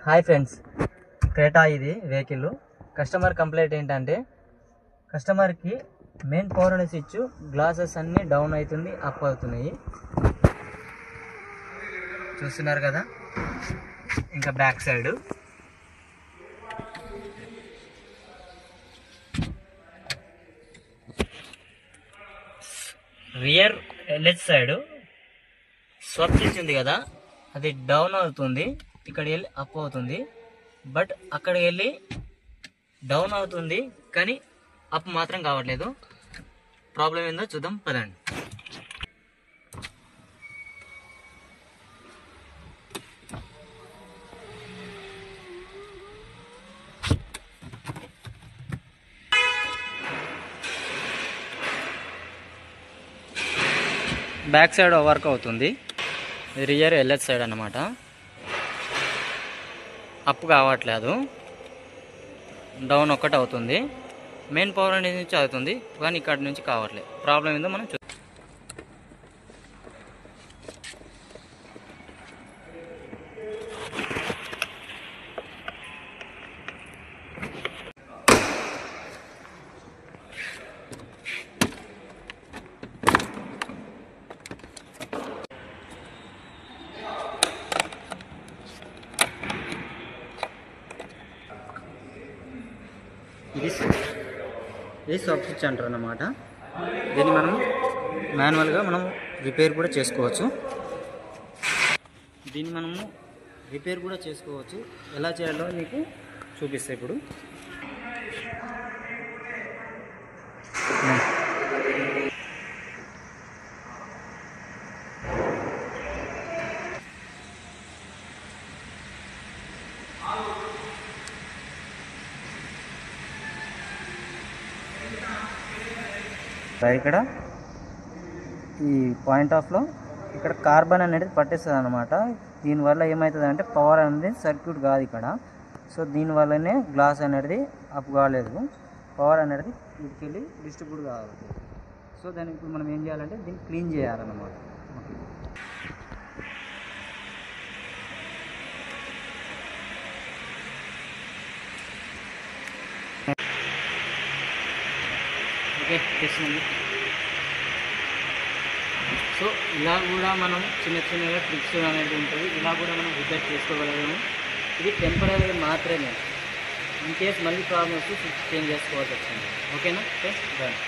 Hi friends, Creta ఇది vehicle. Customer complaint ఏంటంటే కస్టమర్కి మెయిన్ పవర్ స్విచ్ గ్లాసెస్ అన్నీ డౌన్ అవుతుంది, అప్ అవుతున్నాయి. చూస్తున్నారు కదా. ఇంకా back side rear left side swap switch ఉంది కదా, అది డౌన్ అవుతుంది, ఇక్కడికి వెళ్ళి అప్ అవుతుంది. బట్ అక్కడికి వెళ్ళి డౌన్ అవుతుంది కానీ అప్ మాత్రం కావట్లేదు. ప్రాబ్లం ఏందో చూద్దాం పదండి. బ్యాక్ సైడ్ వర్క్ అవుతుంది, రియర్ ఎల్హెచ్ సైడ్ అన్నమాట. అప్ కావట్లేదు, డౌన్ ఒక్కటి అవుతుంది. మెయిన్ పవర్ నుంచి అవుతుంది కానీ ఇక్కడ నుంచి కావట్లేదు. ప్రాబ్లం ఏందో మనం ఇది స్వప్ స్విచ్ అంటారు అన్నమాట. దీన్ని మనం మాన్యువల్గా మనం రిపేర్ కూడా చేసుకోవచ్చు. ఎలా చేయాలో మీకు చూపిస్తాయి ఇప్పుడు. ఇక్కడ ఈ పాయింట్ ఆఫ్లో ఇక్కడ కార్బన్ అనేది పట్టేస్తుంది అనమాట. దీనివల్ల ఏమవుతుంది అంటే పవర్ అనేది సర్క్యూట్ కాదు ఇక్కడ. సో దీనివల్లనే గ్లాస్ అనేది అప్ కాలేదు, పవర్ అనేది వీటికెళ్ళి డిస్ట్రిబ్యూట్ కావాలి. సో దానికి ఇప్పుడు మనం ఏం చేయాలంటే దీన్ని క్లీన్ చేయాలన్నమాట. ఓకే, చేస్తున్నాం. సో ఇలా కూడా మనం చిన్నగా ట్రిక్స్ అనేది ఉంటుంది, ఇలా కూడా మనం రిపేర్ చేసుకోగలము. ఇది టెంపరీ మాత్రమే. ఇన్ కేస్ మళ్ళీ ప్రాబ్లమ్ వస్తే స్విచ్ చేంజ్ చేసుకోవాల్సి వచ్చింది. ఓకేనా? Okay, done.